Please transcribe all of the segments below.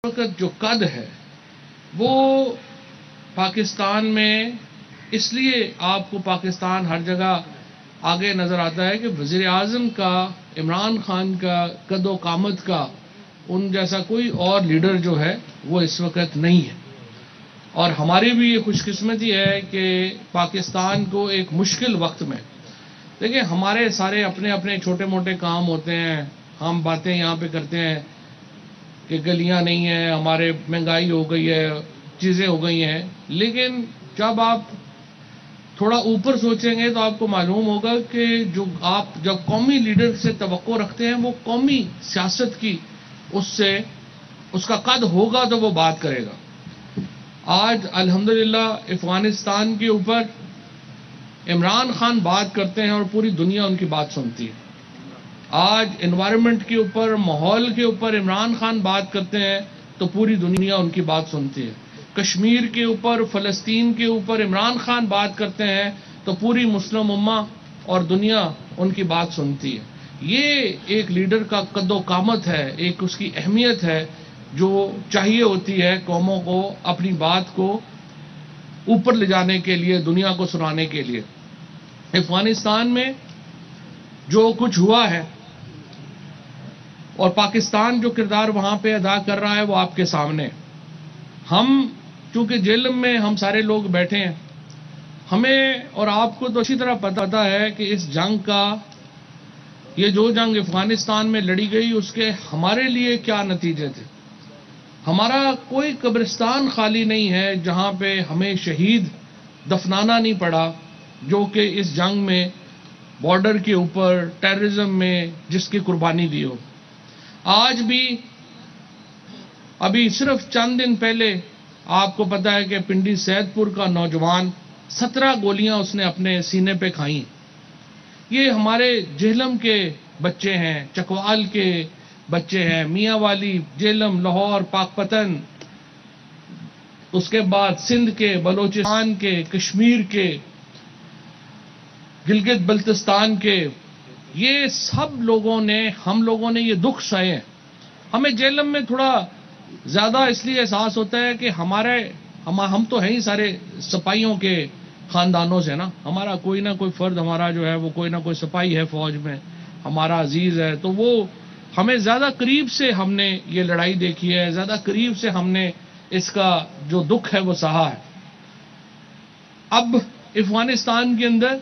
وقت جو قد ہے وہ پاکستان میں اس لیے آپ کو پاکستان ہر جگہ آگے نظر آتا ہے کہ وزیر اعظم کا، عمران خان کا قد و قامت کا ان جیسا کوئی اور لیڈر جو ہے وہ اس وقت نہیں ہے. اور ہماری بھی یہ خوش قسمتی ہے کہ پاکستان کو ایک مشکل وقت میں، دیکھیں ہمارے سارے اپنے اپنے چھوٹے موٹے کام ہوتے ہیں، ہم باتیں یہاں پہ کرتے ہیں کہ گلیاں نہیں ہیں، ہمارے مہنگائی ہو گئی ہے، چیزیں ہو گئی ہیں، لیکن جب آپ تھوڑا اوپر سوچیں گے تو آپ کو معلوم ہوگا کہ جو آپ جب قومی لیڈر سے توقع رکھتے ہیں وہ قومی سیاست کی اس کا قد ہوگا تو وہ بات کرے گا. آج الحمدللہ افغانستان کے اوپر عمران خان بات کرتے ہیں اور پوری دنیا ان کی بات سنتی ہے. آج انوائرمنٹ کے اوپر، ماحول کے اوپر عمران خان بات کرتے ہیں تو پوری دنیا ان کی بات سنتی ہے. کشمیر کے اوپر، فلسطین کے اوپر عمران خان بات کرتے ہیں تو پوری مسلم امہ اور دنیا ان کی بات سنتی ہے. یہ ایک لیڈر کا قد و قامت ہے، ایک اس کی اہمیت ہے جو چاہیے ہوتی ہے قوموں کو اپنی بات کو اوپر لے جانے کے لیے، دنیا کو سنانے کے لیے. افغانستان میں جو کچھ ہوا ہے اور پاکستان جو کردار وہاں پہ ادا کر رہا ہے وہ آپ کے سامنے. ہم چونکہ جیل میں ہم سارے لوگ بیٹھے ہیں، ہمیں اور آپ کو تو اچھی طرح پتہ ہے کہ اس جنگ کا، یہ جو جنگ افغانستان میں لڑی گئی اس کے ہمارے لیے کیا نتیجے تھے. ہمارا کوئی قبرستان خالی نہیں ہے جہاں پہ ہمیں شہید دفنانا نہیں پڑا، جو کہ اس جنگ میں بارڈر کے اوپر ٹیررزم میں جس کی قربانی دی ہو. آج بھی ابھی صرف چند دن پہلے آپ کو پتا ہے کہ پنڈی سید پور کا نوجوان 17 گولیاں اس نے اپنے سینے پہ کھائیں. یہ ہمارے جہلم کے بچے ہیں، چکوال کے بچے ہیں، میاں والی، جہلم، لاہور، پاک پتن، اس کے بعد سندھ کے، بلوچستان کے، کشمیر کے، گلگت بلتستان کے، یہ سب لوگوں نے، ہم لوگوں نے یہ دکھ سہے. ہمیں جہلم میں تھوڑا زیادہ اس لیے احساس ہوتا ہے کہ ہم تو ہیں ہی سارے سپاہیوں کے خاندانوں سے نا، ہمارا کوئی نہ کوئی فرد ہمارا جو ہے وہ کوئی نہ کوئی سپاہی ہے فوج میں، ہمارا عزیز ہے، تو وہ ہمیں زیادہ قریب سے ہم نے یہ لڑائی دیکھی ہے، زیادہ قریب سے ہم نے اس کا جو دکھ ہے وہ سہا ہے. اب افغانستان کے اندر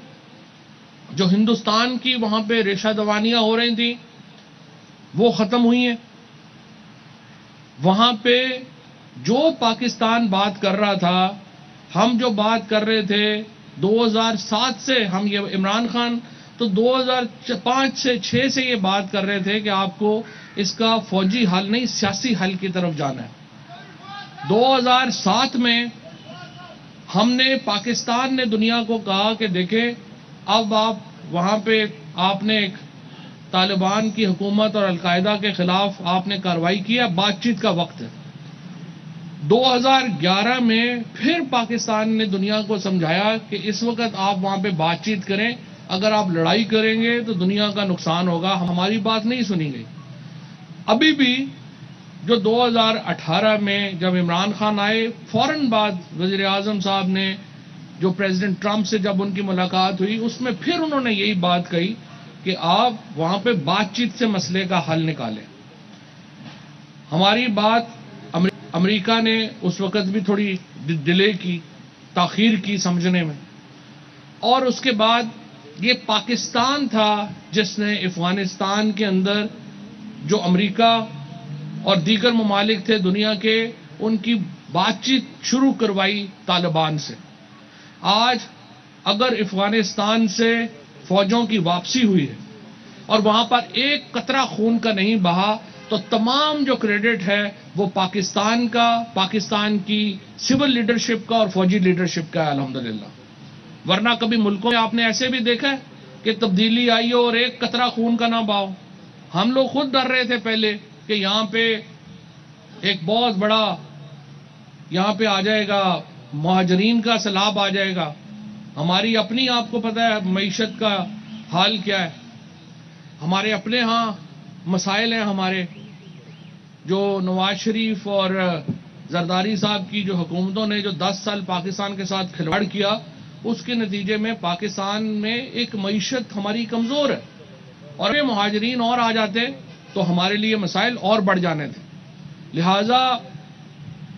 جو ہندوستان کی وہاں پہ ریشہ دوانیاں ہو رہی تھیں وہ ختم ہوئی ہیں. وہاں پہ جو پاکستان بات کر رہا تھا، ہم جو بات کر رہے تھے 2007 سے، ہم یہ عمران خان تو 2005 سے 6 سے یہ بات کر رہے تھے کہ آپ کو اس کا فوجی حل نہیں سیاسی حل کی طرف جانا ہے. 2007 میں ہم نے، پاکستان نے دنیا کو کہا کہ دیکھیں اب آپ وہاں پہ آپ نے ایک طالبان کی حکومت اور القاعدہ کے خلاف آپ نے کارروائی کیا، بات چیت کا وقت ہے. 2011 میں پھر پاکستان نے دنیا کو سمجھایا کہ اس وقت آپ وہاں پہ بات چیت کریں، اگر آپ لڑائی کریں گے تو دنیا کا نقصان ہوگا. ہماری بات نہیں سنی گئی. ابھی بھی جو 2018 میں جب عمران خان آئے، فوراً بعد وزیر اعظم صاحب نے جو پریزیڈنٹ ٹرمپ سے جب ان کی ملاقات ہوئی اس میں پھر انہوں نے یہی بات کہی کہ آپ وہاں پہ بات چیت سے مسئلے کا حل نکالیں. ہماری بات امریکہ نے اس وقت بھی تھوڑی ڈیلے کی، تاخیر کی سمجھنے میں، اور اس کے بعد یہ پاکستان تھا جس نے افغانستان کے اندر جو امریکہ اور دیگر ممالک تھے دنیا کے، ان کی بات چیت شروع کروائی طالبان سے. آج اگر افغانستان سے فوجوں کی واپسی ہوئی ہے اور وہاں پر ایک قطرہ خون کا نہیں بہا تو تمام جو کریڈٹ ہے وہ پاکستان کا، پاکستان کی سول لیڈرشپ کا اور فوجی لیڈرشپ کا ہے الحمدللہ. ورنہ کبھی ملکوں میں آپ نے ایسے بھی دیکھا کہ تبدیلی آئی ہو اور ایک قطرہ خون کا نہ بہاؤ. ہم لوگ خود ڈر رہے تھے پہلے کہ یہاں پہ ایک بہت بڑا یہاں پہ آ جائے گا، مہاجرین کا سیلاب آ جائے گا. ہماری اپنی، آپ کو پتہ ہے معیشت کا حال کیا ہے، ہمارے اپنے ہاں مسائل ہیں ہمارے. جو نواز شریف اور زرداری صاحب کی جو حکومتوں نے جو 10 سال پاکستان کے ساتھ کھلواڑ کیا، اس کے نتیجے میں پاکستان میں ایک معیشت ہماری کمزور ہے، اور یہ مہاجرین اور آ جاتے تو ہمارے لیے مسائل اور بڑھ جانے تھے، لہٰذا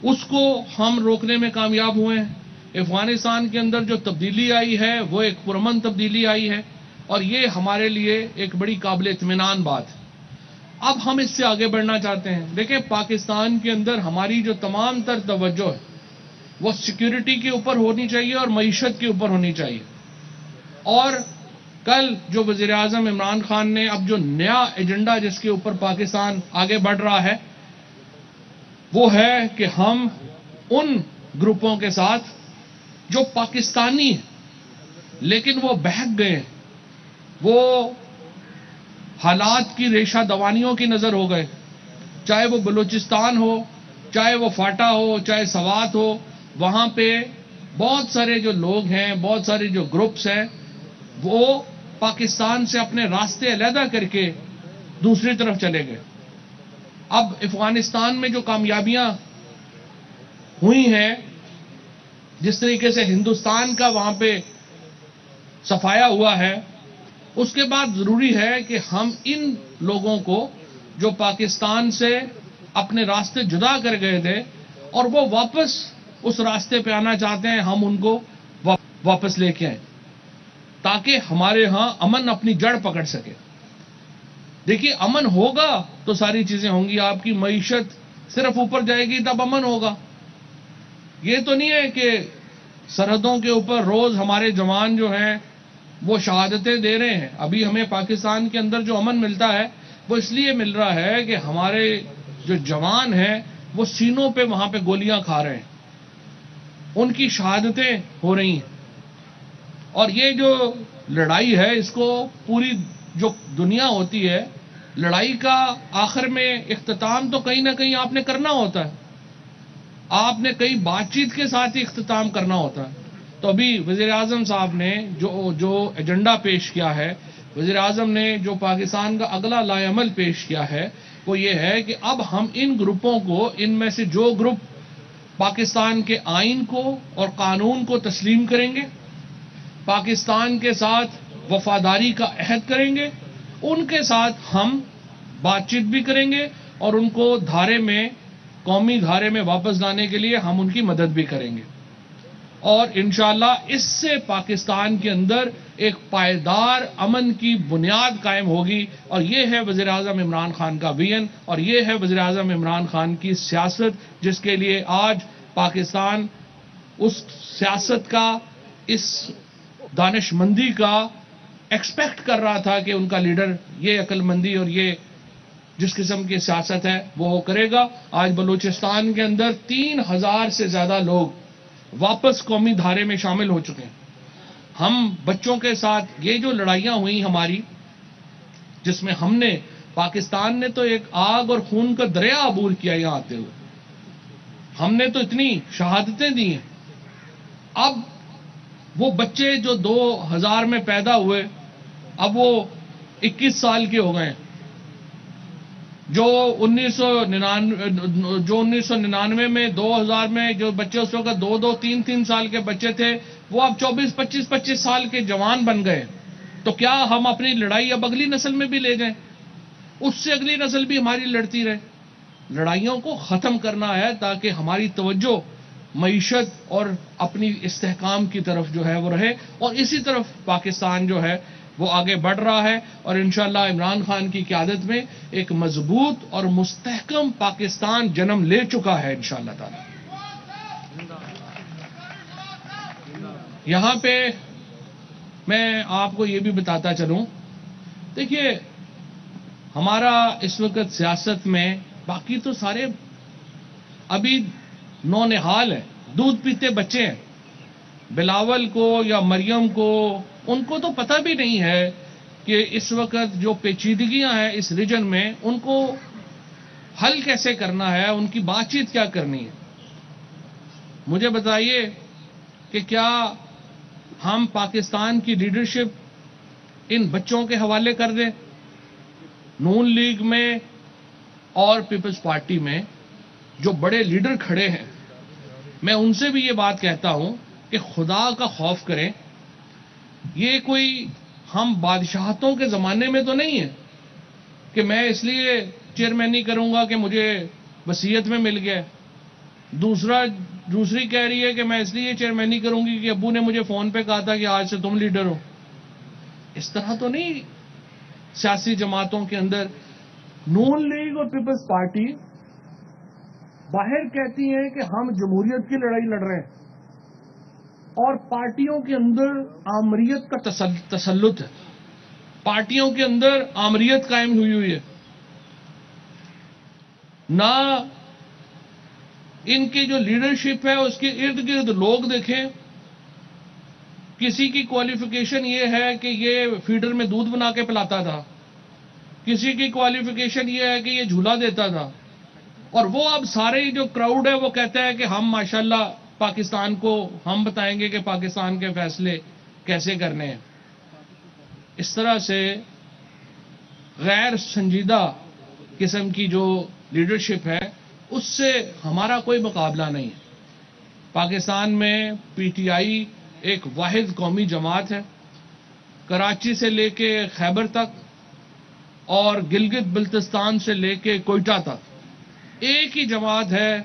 اس کو ہم روکنے میں کامیاب ہوئے ہیں۔ افغانستان کے اندر جو تبدیلی آئی ہے وہ ایک پرامن تبدیلی آئی ہے، اور یہ ہمارے لیے ایک بڑی قابل اطمینان بات ہے۔ اب ہم اس سے آگے بڑھنا چاہتے ہیں۔ دیکھیں، پاکستان کے اندر ہماری جو تمام تر توجہ ہے وہ سیکیورٹی کے اوپر ہونی چاہیے اور معیشت کے اوپر ہونی چاہیے، اور کل جو وزیر اعظم عمران خان نے اب جو نیا ایجنڈا جس کے اوپر پاکستان آگے بڑھ رہا ہے وہ ہے کہ ہم ان گروپوں کے ساتھ جو پاکستانی ہیں لیکن وہ بہک گئے ہیں، وہ حالات کی ریشہ دوانیوں کی نظر ہو گئے، چاہے وہ بلوچستان ہو، چاہے وہ فاٹا ہو، چاہے سوات ہو، وہاں پہ بہت سارے جو لوگ ہیں، بہت سارے جو گروپس ہیں، وہ پاکستان سے اپنے راستے علیحدہ کر کے دوسری طرف چلے گئے۔ اب افغانستان میں جو کامیابیاں ہوئی ہیں، جس طریقے سے ہندوستان کا وہاں پہ صفایا ہوا ہے، اس کے بعد ضروری ہے کہ ہم ان لوگوں کو جو پاکستان سے اپنے راستے جدا کر گئے تھے اور وہ واپس اس راستے پہ آنا چاہتے ہیں، ہم ان کو واپس لے کے آئیں تاکہ ہمارے ہاں امن اپنی جڑ پکڑ سکے۔ دیکھیے، امن ہوگا تو ساری چیزیں ہوں گی، آپ کی معیشت صرف اوپر جائے گی تب امن ہوگا۔ یہ تو نہیں ہے کہ سرحدوں کے اوپر روز ہمارے جوان جو ہیں وہ شہادتیں دے رہے ہیں۔ ابھی ہمیں پاکستان کے اندر جو امن ملتا ہے وہ اس لیے مل رہا ہے کہ ہمارے جو جوان ہیں وہ سینوں پہ وہاں پہ گولیاں کھا رہے ہیں، ان کی شہادتیں ہو رہی ہیں، اور یہ جو لڑائی ہے اس کو پوری جو دنیا ہوتی ہے، لڑائی کا آخر میں اختتام تو کہیں نہ کہیں آپ نے کرنا ہوتا ہے، آپ نے کئی بات چیت کے ساتھ ہی اختتام کرنا ہوتا ہے۔ تو ابھی وزیر اعظم صاحب نے جو ایجنڈا پیش کیا ہے، وزیر اعظم نے جو پاکستان کا اگلا لائحہ عمل پیش کیا ہے وہ یہ ہے کہ اب ہم ان گروپوں کو، ان میں سے جو گروپ پاکستان کے آئین کو اور قانون کو تسلیم کریں گے، پاکستان کے ساتھ وفاداری کا عہد کریں گے، ان کے ساتھ ہم بات چیت بھی کریں گے اور ان کو دھارے میں، قومی دھارے میں واپس لانے کے لیے ہم ان کی مدد بھی کریں گے، اور انشاءاللہ اس سے پاکستان کے اندر ایک پائیدار امن کی بنیاد قائم ہوگی، اور یہ ہے وزیر اعظم عمران خان کا ویژن، اور یہ ہے وزیر اعظم عمران خان کی سیاست، جس کے لیے آج پاکستان اس سیاست کا، اس دانش مندی کا ایکسپیکٹ کر رہا تھا کہ ان کا لیڈر یہ عقل مندی اور یہ جس قسم کی سیاست ہے وہ کرے گا۔ آج بلوچستان کے اندر 3000 سے زیادہ لوگ واپس قومی دھارے میں شامل ہو چکے ہیں۔ ہم بچوں کے ساتھ یہ جو لڑائیاں ہوئی ہماری، جس میں ہم نے، پاکستان نے تو ایک آگ اور خون کا دریا عبور کیا یہاں آتے ہوئے، ہم نے تو اتنی شہادتیں دی ہیں۔ اب وہ بچے جو 2000 میں پیدا ہوئے اب وہ 21 سال کے ہو گئے ہیں، جو 1999 میں 2000 میں جو بچے اس وقت 2-3 سال کے بچے تھے وہ اب 24-25 سال کے جوان بن گئے۔ تو کیا ہم اپنی لڑائی اب اگلی نسل میں بھی لے جائیں، اس سے اگلی نسل بھی ہماری لڑتی رہے؟ لڑائیوں کو ختم کرنا ہے تاکہ ہماری توجہ معیشت اور اپنی استحکام کی طرف جو ہے وہ رہے، اور اسی طرف پاکستان جو ہے وہ آگے بڑھ رہا ہے، اور انشاءاللہ عمران خان کی قیادت میں ایک مضبوط اور مستحکم پاکستان جنم لے چکا ہے انشاءاللہ تعالی۔ یہاں پہ میں آپ کو یہ بھی بتاتا چلوں، دیکھیے ہمارا اس وقت سیاست میں باقی تو سارے ابھی نونہال ہیں، دودھ پیتے بچے ہیں۔ بلاول کو یا مریم کو، ان کو تو پتہ بھی نہیں ہے کہ اس وقت جو پیچیدگیاں ہیں اس ریجن میں ان کو حل کیسے کرنا ہے، ان کی بات چیت کیا کرنی ہے۔ مجھے بتائیے کہ کیا ہم پاکستان کی لیڈرشپ ان بچوں کے حوالے کر دیں؟ نون لیگ میں اور پیپلز پارٹی میں جو بڑے لیڈر کھڑے ہیں، میں ان سے بھی یہ بات کہتا ہوں کہ خدا کا خوف کریں. یہ کوئی ہم بادشاہتوں کے زمانے میں تو نہیں ہے کہ میں اس لیے چیئرمینی کروں گا کہ مجھے وصیت میں مل گیا. دوسری کہہ رہی ہے کہ میں اس لیے چیئرمینی کروں گی کہ ابو نے مجھے فون پہ کہا تھا کہ آج سے تم لیڈر ہو. اس طرح تو نہیں سیاسی جماعتوں کے اندر. نون لیگ اور پیپلز پارٹی باہر کہتی ہیں کہ ہم جمہوریت کی لڑائی لڑ رہے ہیں اور پارٹیوں کے اندر آمریت کا تسلط ہے، پارٹیوں کے اندر آمریت قائم ہوئی ہے. نہ ان کی جو لیڈرشپ ہے اس کے ارد گرد لوگ دیکھیں. کسی کی کوالیفیکیشن یہ ہے کہ یہ فیڈر میں دودھ بنا کے پلاتا تھا، کسی کی کوالیفیکیشن یہ ہے کہ یہ جھولا دیتا تھا، اور وہ اب سارے جو کراؤڈ ہے وہ کہتا ہے کہ ہم ماشاءاللہ پاکستان کو ہم بتائیں گے کہ پاکستان کے فیصلے کیسے کرنے ہیں. اس طرح سے غیر سنجیدہ قسم کی جو لیڈرشپ ہے اس سے ہمارا کوئی مقابلہ نہیں ہے. پاکستان میں پی ٹی آئی ایک واحد قومی جماعت ہے، کراچی سے لے کے خیبر تک اور گلگت بلتستان سے لے کے کوئٹہ تک ایک ہی جماعت ہے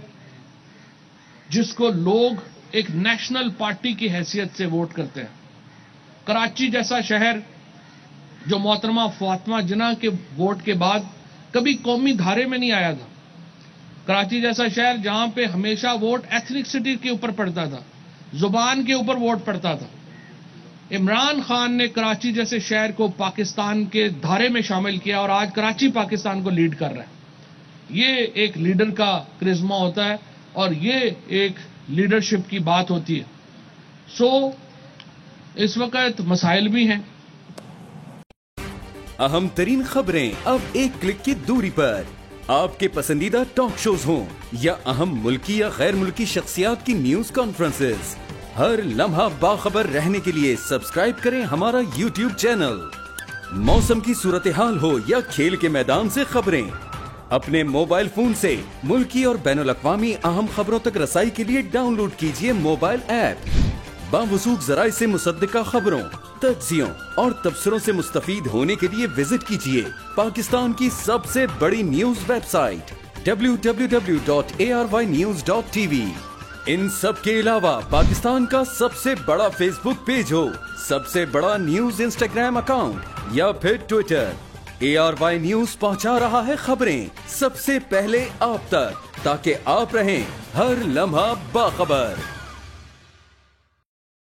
جس کو لوگ ایک نیشنل پارٹی کی حیثیت سے ووٹ کرتے ہیں. کراچی جیسا شہر جو محترمہ فاطمہ جناح کے ووٹ کے بعد کبھی قومی دھارے میں نہیں آیا تھا، کراچی جیسا شہر جہاں پہ ہمیشہ ووٹ ایتھنکسٹی کے اوپر پڑتا تھا، زبان کے اوپر ووٹ پڑتا تھا. عمران خان نے کراچی جیسے شہر کو پاکستان کے دھارے میں شامل کیا اور آج کراچی پاکستان کو لیڈ کر رہا ہے. یہ ایک لیڈر کا کرزما ہوتا ہے اور یہ ایک لیڈرشپ کی بات ہوتی ہے. اس وقت مسائل بھی ہیں. اہم ترین خبریں اب ایک کلک کی دوری پر. آپ کے پسندیدہ ٹاک شوز ہوں یا اہم ملکی یا غیر ملکی شخصیات کی نیوز کانفرنسز، ہر لمحہ باخبر رہنے کے لیے سبسکرائب کریں ہمارا یوٹیوب چینل. موسم کی صورتحال ہو یا کھیل کے میدان سے خبریں، اپنے موبائل فون سے ملکی اور بین الاقوامی اہم خبروں تک رسائی کے لیے ڈاؤن لوڈ کیجیے موبائل ایپ. باوثوق ذرائع سے مصدقہ خبروں، تجزیوں اور تبصروں سے مستفید ہونے کے لیے وزٹ کیجیے پاکستان کی سب سے بڑی نیوز ویب سائٹ www.arYnews.tv. ان سب کے علاوہ پاکستان کا سب سے بڑا فیس بک پیج ہو، سب سے بڑا نیوز انسٹاگرام اکاؤنٹ یا پھر ٹویٹر، ARY نیوز پہنچا رہا ہے خبریں سب سے پہلے آپ تک، تاکہ آپ رہیں ہر لمحہ باخبر.